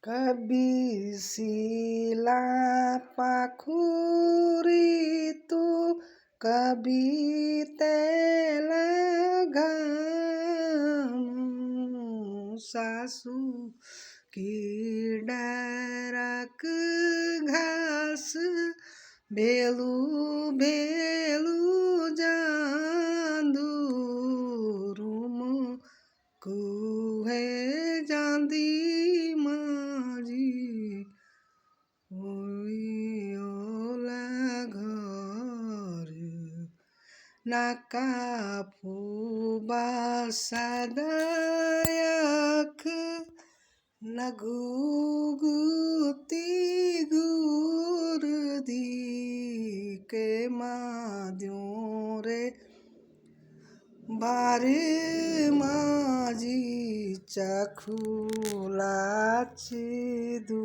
Kami sila pakuritu kabi telagamu sasu की डारक घास value value जांदू रूम कुहे जांदी माजी ओई ओला घर nakapuba sadayak naguguti gurdi ke madyon re bare maji chakula chidu